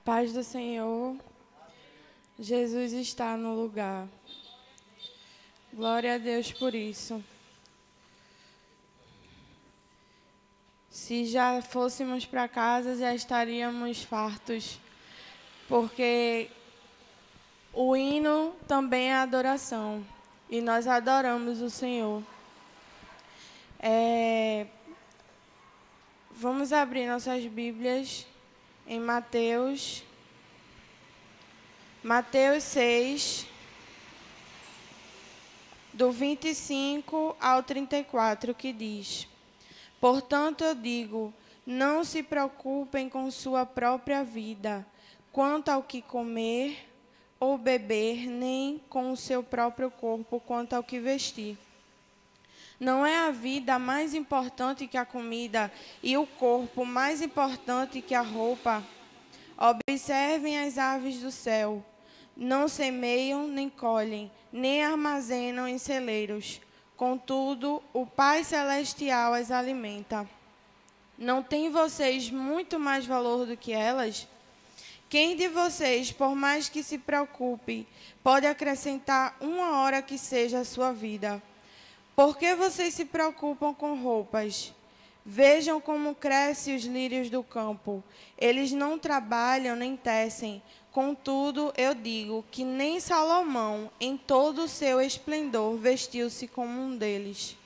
Paz do Senhor, Jesus está no lugar. Glória a Deus por isso. Se já fôssemos para casa, já estaríamos fartos, porque o hino também é adoração, e nós adoramos o Senhor. Vamos abrir nossas Bíblias em Mateus 6, do 25 ao 34, que diz: Portanto, eu digo, não se preocupem com sua própria vida, quanto ao que comer ou beber, nem com o seu próprio corpo, quanto ao que vestir. Não é a vida mais importante que a comida e o corpo mais importante que a roupa? Observem as aves do céu. Não semeiam, nem colhem, nem armazenam em celeiros. Contudo, o Pai Celestial as alimenta. Não tem vocês muito mais valor do que elas? Quem de vocês, por mais que se preocupe, pode acrescentar uma hora que seja à sua vida? Por que vocês se preocupam com roupas? Vejam como crescem os lírios do campo. Eles não trabalham nem tecem. Contudo, eu digo que nem Salomão, em todo o seu esplendor, vestiu-se como um deles.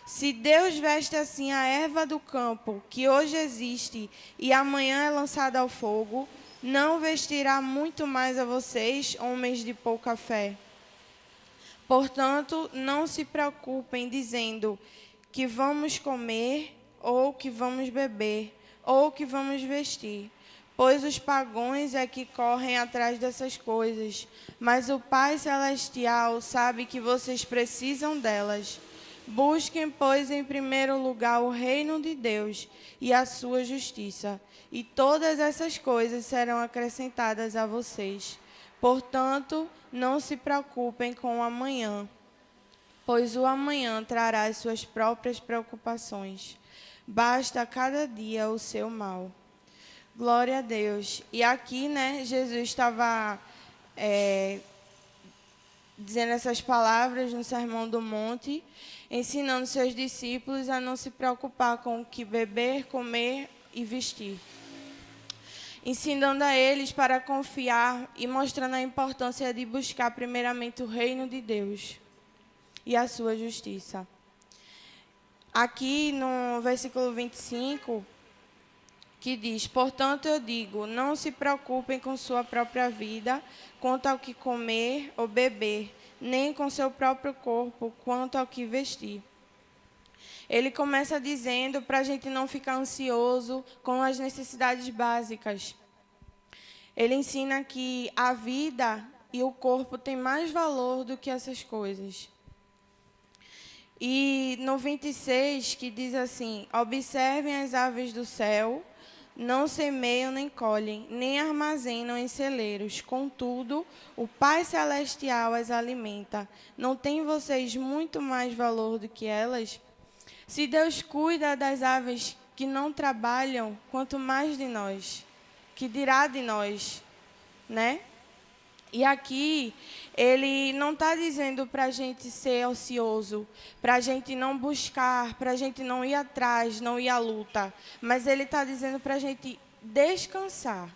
Se Deus veste assim a erva do campo, que hoje existe e amanhã é lançada ao fogo, não vestirá muito mais a vocês, homens de pouca fé? Portanto, não se preocupem dizendo que vamos comer, ou que vamos beber, ou que vamos vestir, pois os pagãos é que correm atrás dessas coisas, mas o Pai Celestial sabe que vocês precisam delas. Busquem, pois, em primeiro lugar o reino de Deus e a sua justiça, e todas essas coisas serão acrescentadas a vocês. Portanto, não se preocupem com o amanhã, pois o amanhã trará as suas próprias preocupações. Basta a cada dia o seu mal. Glória a Deus. E aqui, Jesus estava dizendo essas palavras no Sermão do Monte, ensinando seus discípulos a não se preocupar com o que beber, comer e vestir. Ensinando a eles para confiar e mostrando a importância de buscar primeiramente o reino de Deus e a sua justiça. Aqui no versículo 25, que diz: Portanto eu digo, não se preocupem com sua própria vida, quanto ao que comer ou beber, nem com seu próprio corpo, quanto ao que vestir. Ele começa dizendo para a gente não ficar ansioso com as necessidades básicas. Ele ensina que a vida e o corpo têm mais valor do que essas coisas. E no 26, que diz assim: Observem as aves do céu, não semeiam nem colhem, nem armazenam em celeiros. Contudo, o Pai Celestial as alimenta. Não tem vocês muito mais valor do que elas? Se Deus cuida das aves que não trabalham, quanto mais de nós, que dirá de nós, né? E aqui, ele não está dizendo para a gente ser ocioso, para a gente não buscar, para a gente não ir atrás, não ir à luta. Mas ele está dizendo para a gente descansar.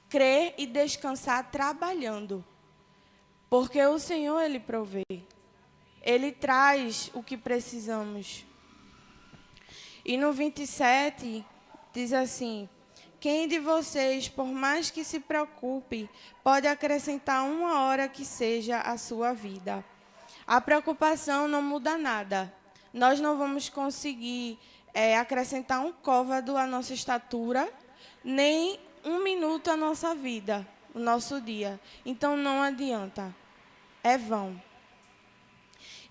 Crer e descansar trabalhando. Porque o Senhor, Ele provê. Ele traz o que precisamos. E no 27, diz assim: Quem de vocês, por mais que se preocupe, pode acrescentar uma hora que seja à sua vida? A preocupação não muda nada. Nós não vamos conseguir acrescentar um côvado à nossa estatura, nem um minuto à nossa vida, o nosso dia. Então, não adianta. É vão.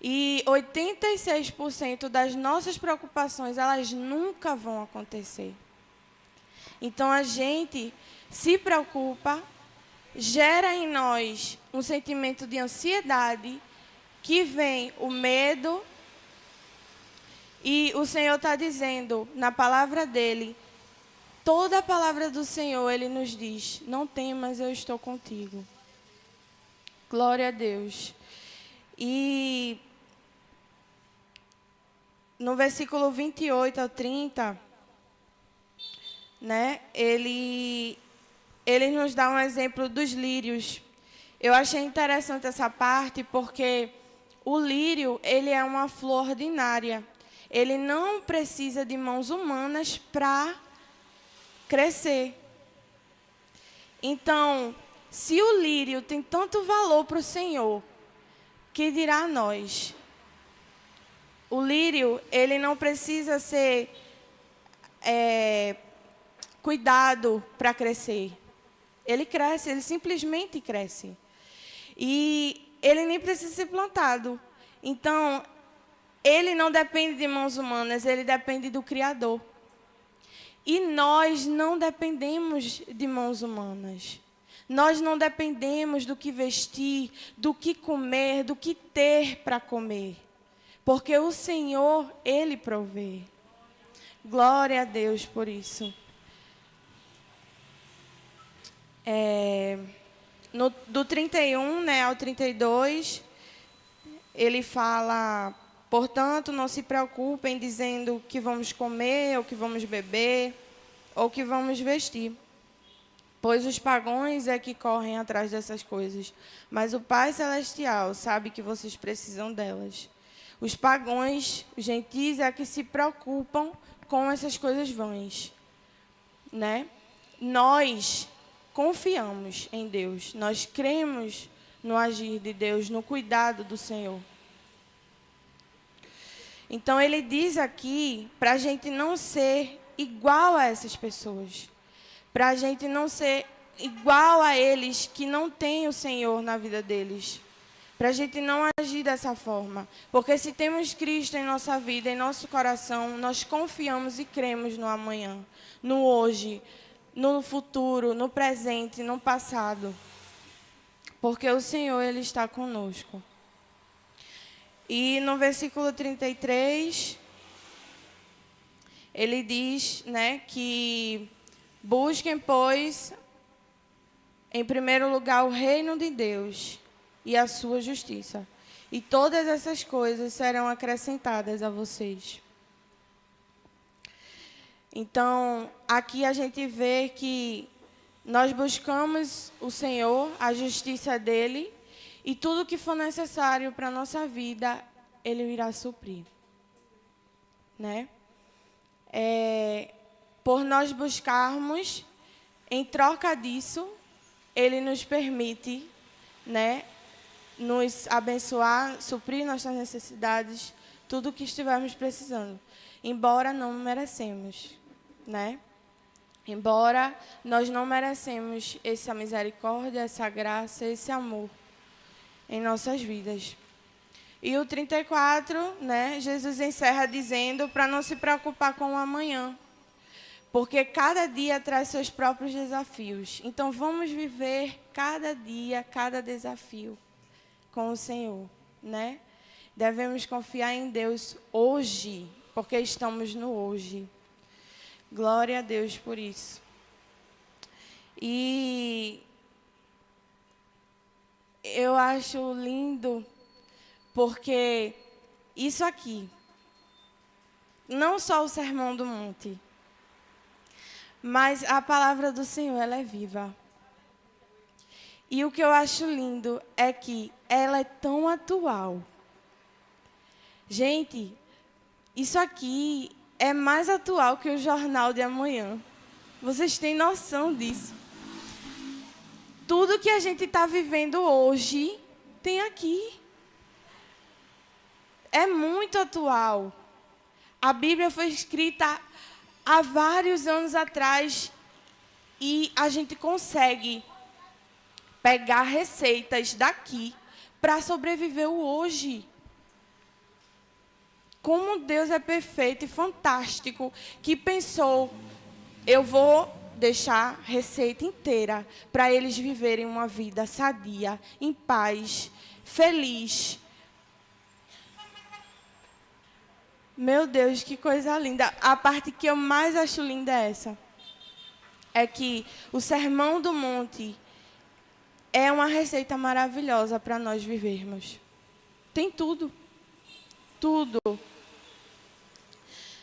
E 86% das nossas preocupações, elas nunca vão acontecer. Então, a gente se preocupa, gera em nós um sentimento de ansiedade, que vem o medo, e o Senhor está dizendo, na palavra dele, toda a palavra do Senhor, Ele nos diz, não temas, eu estou contigo. Glória a Deus. E no versículo 28 ao 30, né, ele nos dá um exemplo dos lírios. Eu achei interessante essa parte porque o lírio, ele é uma flor ordinária. Ele não precisa de mãos humanas para crescer. Então, se o lírio tem tanto valor para o Senhor, que dirá a nós? O lírio, ele não precisa ser cuidado para crescer. Ele cresce, ele simplesmente cresce. E ele nem precisa ser plantado. Então, ele não depende de mãos humanas, ele depende do Criador. E nós não dependemos de mãos humanas. Nós não dependemos do que vestir, do que comer, do que ter para comer. Porque o Senhor, Ele provê. Glória a Deus por isso. Do 31, né, ao 32, ele fala: portanto, não se preocupem dizendo o que vamos comer, ou que vamos beber, ou que vamos vestir. Pois os pagãos é que correm atrás dessas coisas. Mas o Pai Celestial sabe que vocês precisam delas. Os pagãos, os gentis, é que se preocupam com essas coisas vãs, né? Nós confiamos em Deus. Nós cremos no agir de Deus, no cuidado do Senhor. Então, ele diz aqui para a gente não ser igual a essas pessoas. Para a gente não ser igual a eles que não têm o Senhor na vida deles. Para a gente não agir dessa forma. Porque se temos Cristo em nossa vida, em nosso coração, nós confiamos e cremos no amanhã, no hoje, no futuro, no presente, no passado. Porque o Senhor, Ele está conosco. E no versículo 33, ele diz, né, que busquem, pois, em primeiro lugar o reino de Deus e a sua justiça. E todas essas coisas serão acrescentadas a vocês. Então, aqui a gente vê que nós buscamos o Senhor, a justiça dEle, e tudo que for necessário para a nossa vida, Ele irá suprir. Né? Por nós buscarmos, em troca disso, Ele nos permite, né, nos abençoar, suprir nossas necessidades, tudo o que estivermos precisando. Embora não merecemos, né? Embora nós não merecemos essa misericórdia, essa graça, esse amor em nossas vidas. E o 34, né, Jesus encerra dizendo para não se preocupar com o amanhã, porque cada dia traz seus próprios desafios. Então vamos viver cada dia, cada desafio com o Senhor, né? Devemos confiar em Deus hoje, porque estamos no hoje. Glória a Deus por isso. E eu acho lindo, porque isso aqui, não só o Sermão do Monte, mas a palavra do Senhor, ela é viva. E o que eu acho lindo é que ela é tão atual. Gente, isso aqui é mais atual que o jornal de amanhã. Vocês têm noção disso? Tudo que a gente está vivendo hoje tem aqui. É muito atual. A Bíblia foi escrita há vários anos atrás e a gente consegue pegar receitas daqui para sobreviver o hoje. Como Deus é perfeito e fantástico, que pensou, eu vou deixar receita inteira para eles viverem uma vida sadia, em paz, feliz. Meu Deus, que coisa linda. A parte que eu mais acho linda é essa. é que o Sermão do Monte é uma receita maravilhosa para nós vivermos. Tem tudo. Tudo.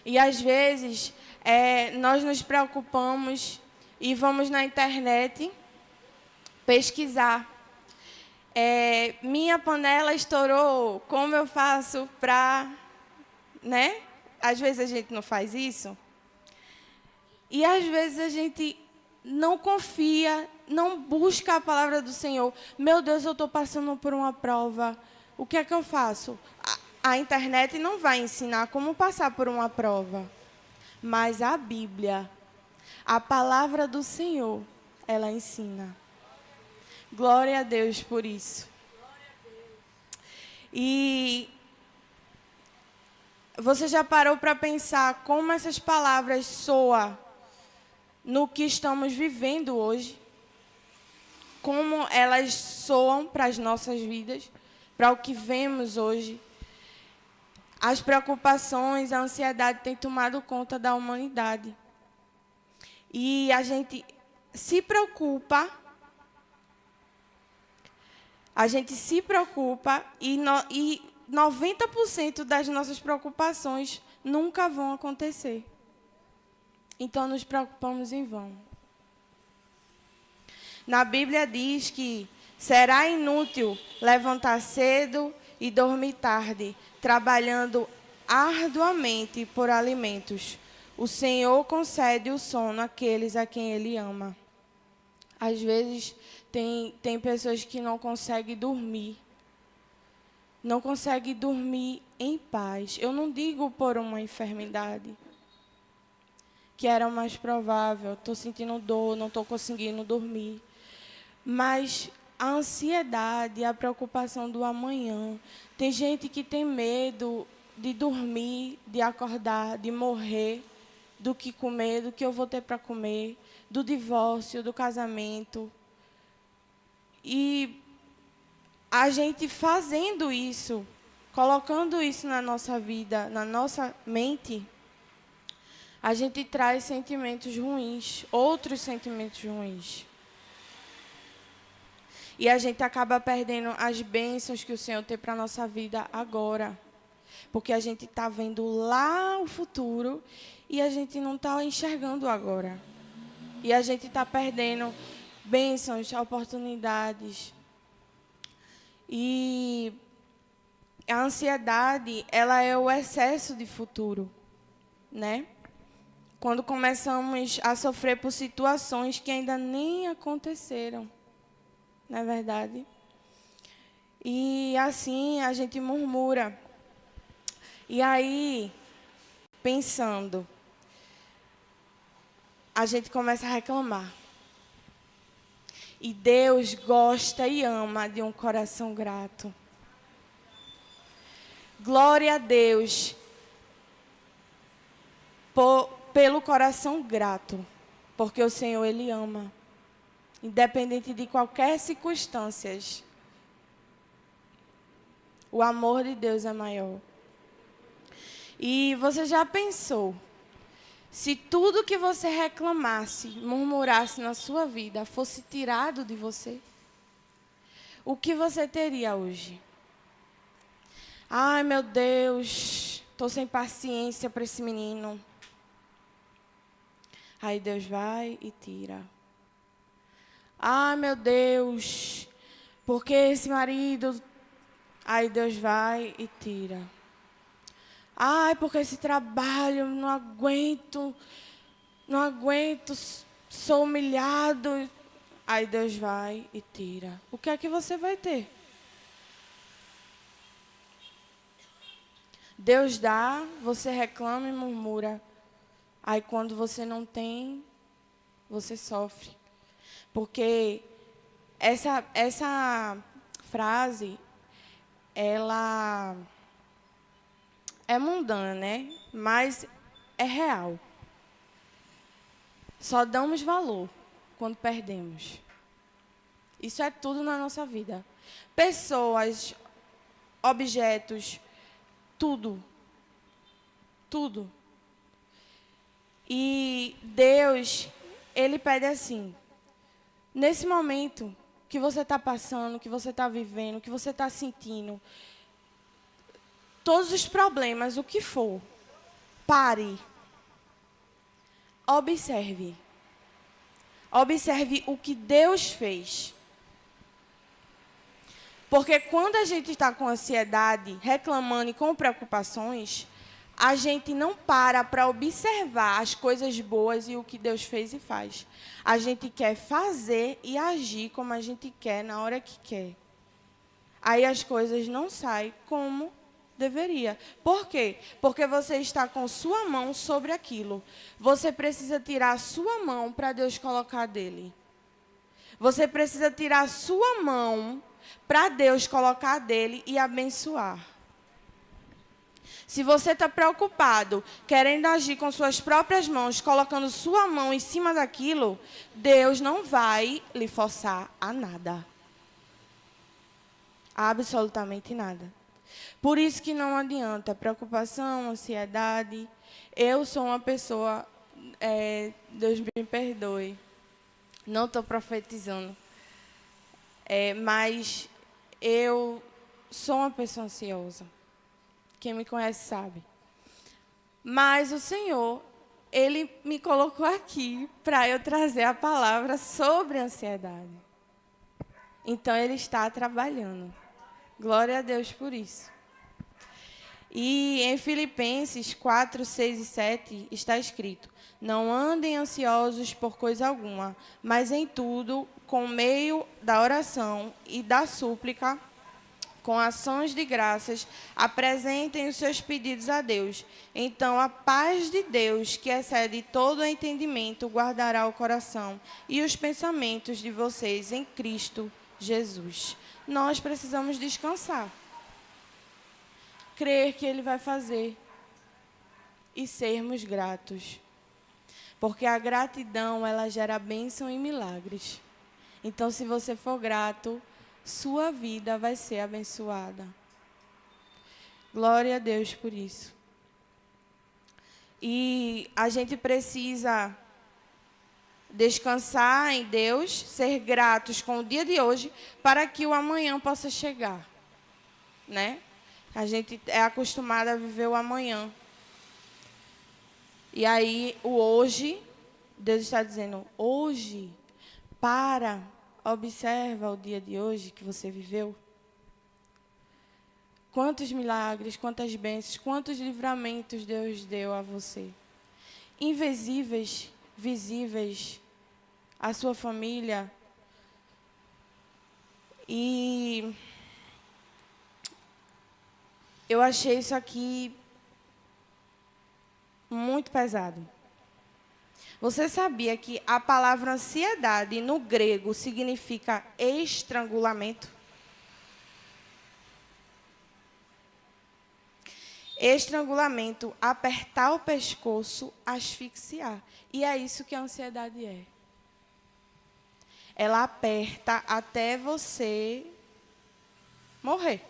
E às vezes nós nos preocupamos e vamos na internet pesquisar. Minha panela estourou, como eu faço para... Né? Às vezes a gente não faz isso. E às vezes a gente não confia, não busca a palavra do Senhor. Meu Deus, eu estou passando por uma prova. O que é que eu faço? A internet não vai ensinar como passar por uma prova. Mas a Bíblia, a palavra do Senhor, ela ensina. Glória a Deus por isso. E você já parou para pensar como essas palavras soam no que estamos vivendo hoje? Como elas soam para as nossas vidas, para o que vemos hoje? As preocupações, a ansiedade têm tomado conta da humanidade. E a gente se preocupa, e 90% das nossas preocupações nunca vão acontecer. Então, nos preocupamos em vão. Na Bíblia diz que será inútil levantar cedo e dormir tarde, trabalhando arduamente por alimentos. O Senhor concede o sono àqueles a quem Ele ama. Às vezes, tem pessoas que não conseguem dormir. Não conseguem dormir em paz. Eu não digo por uma enfermidade, que era o mais provável. Estou sentindo dor, não estou conseguindo dormir. Mas a ansiedade, a preocupação do amanhã. Tem gente que tem medo de dormir, de acordar, de morrer, do que comer, do que eu vou ter para comer, do divórcio, do casamento. E a gente fazendo isso, colocando isso na nossa vida, na nossa mente, a gente traz sentimentos ruins, outros sentimentos ruins. E a gente acaba perdendo as bênçãos que o Senhor tem para a nossa vida agora. Porque a gente está vendo lá o futuro e a gente não está enxergando agora. E a gente está perdendo bênçãos, oportunidades. E a ansiedade, ela é o excesso de futuro, né? Quando começamos a sofrer por situações que ainda nem aconteceram, não é verdade? E assim a gente murmura. E aí, pensando, a gente começa a reclamar. E Deus gosta e ama de um coração grato. Glória a Deus pelo coração grato, porque o Senhor, Ele ama, independente de qualquer circunstância. O amor de Deus é maior. E você já pensou, se tudo que você reclamasse, murmurasse na sua vida, fosse tirado de você, o que você teria hoje? Ai, meu Deus, estou sem paciência para esse menino. Aí Deus vai e tira. Ai, meu Deus, porque esse marido... Aí Deus vai e tira. Ai, porque esse trabalho, não aguento, sou humilhado. Aí Deus vai e tira. O que é que você vai ter? Deus dá, você reclama e murmura. Aí quando você não tem, você sofre. Porque essa frase, ela é mundana, né? Mas é real. Só damos valor quando perdemos. Isso é tudo na nossa vida. Pessoas, objetos, tudo. Tudo. E Deus, ele pede assim, nesse momento que você está passando, que você está vivendo, que você está sentindo, todos os problemas, o que for, pare. Observe. Observe o que Deus fez. Porque quando a gente está com ansiedade, reclamando e com preocupações, a gente não para observar as coisas boas e o que Deus fez e faz. A gente quer fazer e agir como a gente quer, na hora que quer. Aí as coisas não saem como deveria. Por quê? Porque você está com sua mão sobre aquilo. Você precisa tirar a sua mão para Deus colocar dele. Você precisa tirar a sua mão para Deus colocar dele e abençoar. Se você está preocupado, querendo agir com suas próprias mãos, colocando sua mão em cima daquilo, Deus não vai lhe forçar a nada. Absolutamente nada. Por isso que não adianta preocupação, ansiedade. Eu sou uma pessoa, Deus me perdoe, não estou profetizando, mas eu sou uma pessoa ansiosa. Quem me conhece sabe. Mas o Senhor, Ele me colocou aqui para eu trazer a palavra sobre a ansiedade. Então, Ele está trabalhando. Glória a Deus por isso. E em Filipenses 4, 6 e 7 está escrito: não andem ansiosos por coisa alguma, mas em tudo, com meio da oração e da súplica, com ações de graças, apresentem os seus pedidos a Deus. Então, a paz de Deus, que excede todo o entendimento, guardará o coração e os pensamentos de vocês em Cristo Jesus. Nós precisamos descansar. Crer que Ele vai fazer e sermos gratos. Porque a gratidão, ela gera bênção e milagres. Então, se você for grato, sua vida vai ser abençoada. Glória a Deus por isso. E a gente precisa descansar em Deus, ser gratos com o dia de hoje, para que o amanhã possa chegar, né? A gente é acostumado a viver o amanhã. E aí, o hoje, Deus está dizendo, hoje, observa o dia de hoje que você viveu. Quantos milagres, quantas bênçãos, quantos livramentos Deus deu a você. Invisíveis, visíveis, a sua família. E eu achei isso aqui muito pesado. Você sabia que a palavra ansiedade no grego significa estrangulamento? Estrangulamento, apertar o pescoço, asfixiar. E é isso que a ansiedade é. Ela aperta até você morrer.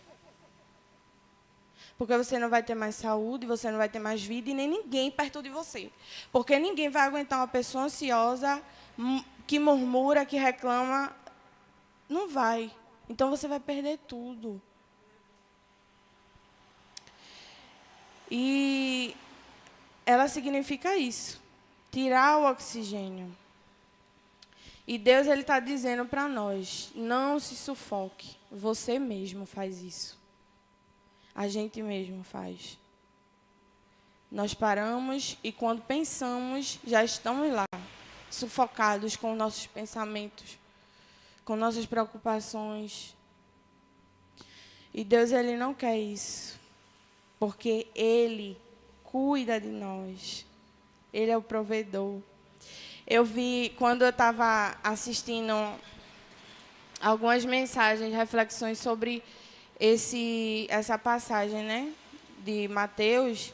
Porque você não vai ter mais saúde, você não vai ter mais vida e nem ninguém perto de você. Porque ninguém vai aguentar uma pessoa ansiosa, que murmura, que reclama. Não vai. Então você vai perder tudo. E ela significa isso. Tirar o oxigênio. E Deus está dizendo para nós, não se sufoque. Você mesmo faz isso. A gente mesmo faz. Nós paramos e quando pensamos, já estamos lá, sufocados com nossos pensamentos, com nossas preocupações. E Deus, Ele não quer isso, porque Ele cuida de nós. Ele é o provedor. Eu vi, quando eu estava assistindo algumas mensagens, reflexões sobre essa passagem, né, de Mateus,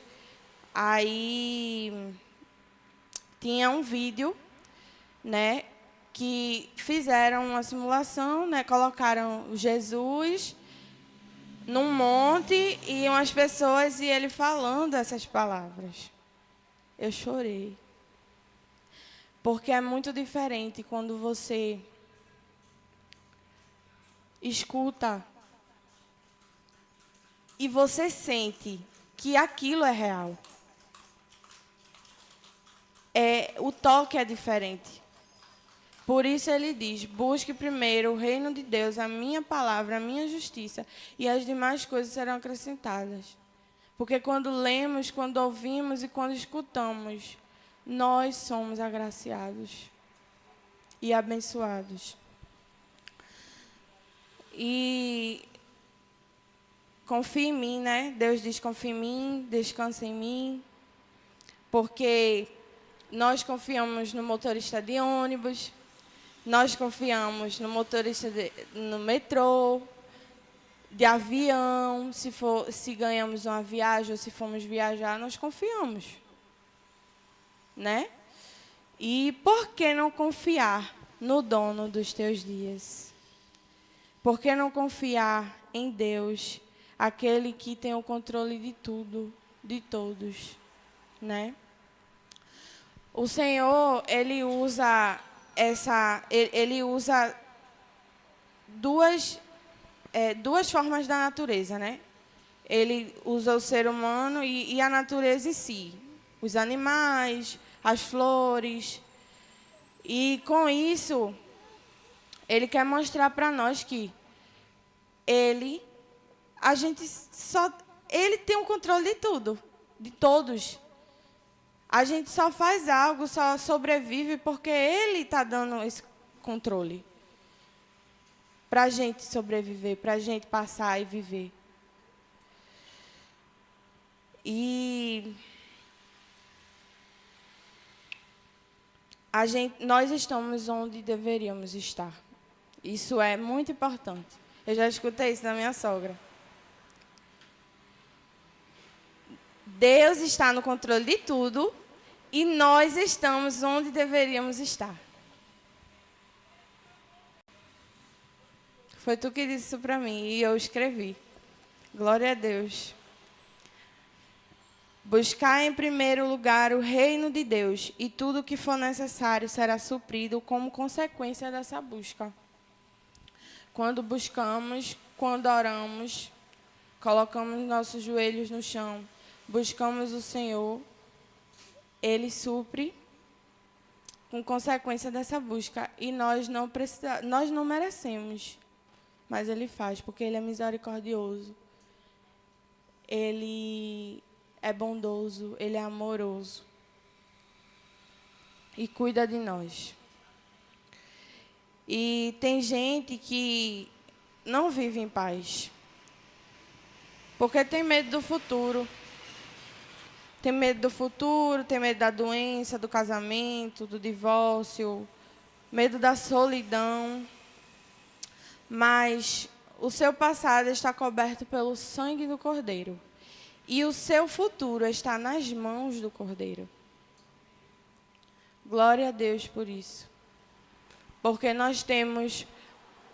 aí tinha um vídeo, né, que fizeram uma simulação, né, colocaram Jesus num monte e umas pessoas e ele falando essas palavras. Eu chorei. Porque é muito diferente quando você escuta e você sente que aquilo é real. O toque é diferente. Por isso ele diz, busque primeiro o reino de Deus, a minha palavra, a minha justiça, e as demais coisas serão acrescentadas. Porque quando lemos, quando ouvimos e quando escutamos, nós somos agraciados e abençoados. E confie em mim, né? Deus diz, confie em mim, descansa em mim. Porque nós confiamos no motorista de ônibus, nós confiamos no motorista no metrô, de avião, se ganhamos uma viagem ou se formos viajar, nós confiamos. Né? E por que não confiar no dono dos teus dias? Por que não confiar em Deus, aquele que tem o controle de tudo, de todos, né? O Senhor, ele usa duas formas da natureza, né? Ele usa o ser humano e a natureza em si, os animais, as flores. E com isso, ele quer mostrar para nós que ele tem o controle de tudo, de todos. A gente só faz algo, só sobrevive porque ele está dando esse controle para a gente sobreviver, para a gente passar e viver. E nós estamos onde deveríamos estar. Isso é muito importante. Eu já escutei isso da minha sogra. Deus está no controle de tudo e nós estamos onde deveríamos estar. Foi tu que disse isso para mim e eu escrevi. Glória a Deus. Buscar em primeiro lugar o reino de Deus e tudo o que for necessário será suprido como consequência dessa busca. Quando buscamos, quando oramos, colocamos nossos joelhos no chão, buscamos o Senhor, Ele supre com consequência dessa busca. E nós não merecemos, mas Ele faz, porque Ele é misericordioso. Ele é bondoso, Ele é amoroso. E cuida de nós. E tem gente que não vive em paz. Porque tem medo do futuro. Tem medo do futuro, tem medo da doença, do casamento, do divórcio, medo da solidão. Mas o seu passado está coberto pelo sangue do Cordeiro. E o seu futuro está nas mãos do Cordeiro. Glória a Deus por isso. Porque nós temos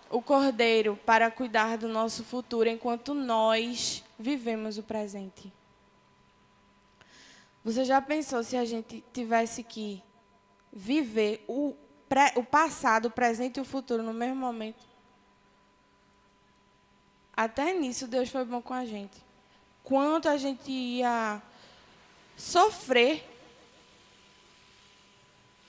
o Cordeiro para cuidar do nosso futuro enquanto nós vivemos o presente. Você já pensou se a gente tivesse que viver o passado, o presente e o futuro no mesmo momento? Até nisso Deus foi bom com a gente. Quanto a gente ia sofrer,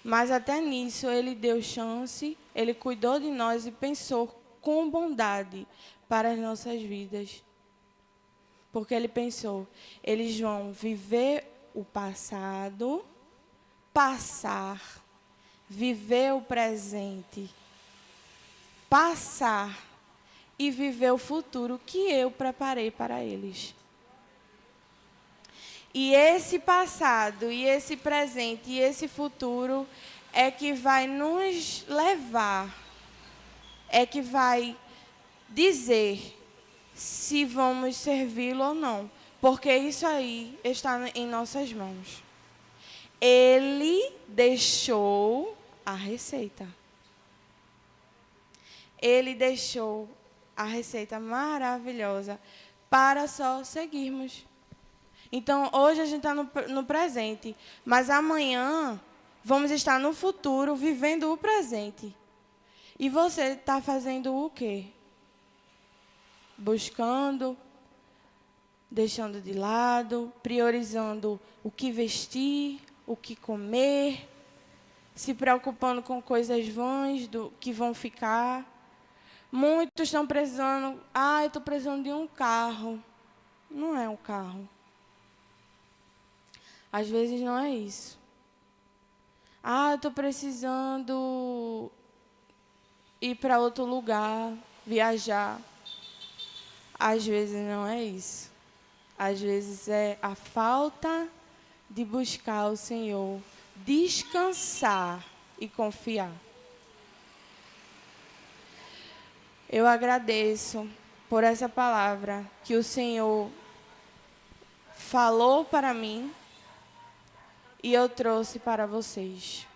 mas até nisso Ele deu chance, Ele cuidou de nós e pensou com bondade para as nossas vidas. Porque Ele pensou, eles vão viver o passado, viver o presente, passar e viver o futuro que eu preparei para eles. E esse passado, e esse presente, e esse futuro é que vai nos levar, é que vai dizer se vamos servi-lo ou não. Porque isso aí está em nossas mãos. Ele deixou a receita. Ele deixou a receita maravilhosa para só seguirmos. Então, hoje a gente está no presente, mas amanhã Vamos estar no futuro, vivendo o presente. E você está fazendo o quê? Buscando, deixando de lado, priorizando o que vestir, o que comer, se preocupando com coisas vãs que vão ficar. Muitos estão precisando, eu estou precisando de um carro. Não é um carro. Às vezes não é isso. Eu estou precisando ir para outro lugar, viajar. Às vezes não é isso. Às vezes é a falta de buscar o Senhor, descansar e confiar. Eu agradeço por essa palavra que o Senhor falou para mim e eu trouxe para vocês.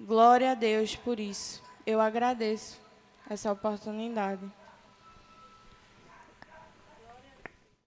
Glória a Deus por isso. Eu agradeço essa oportunidade.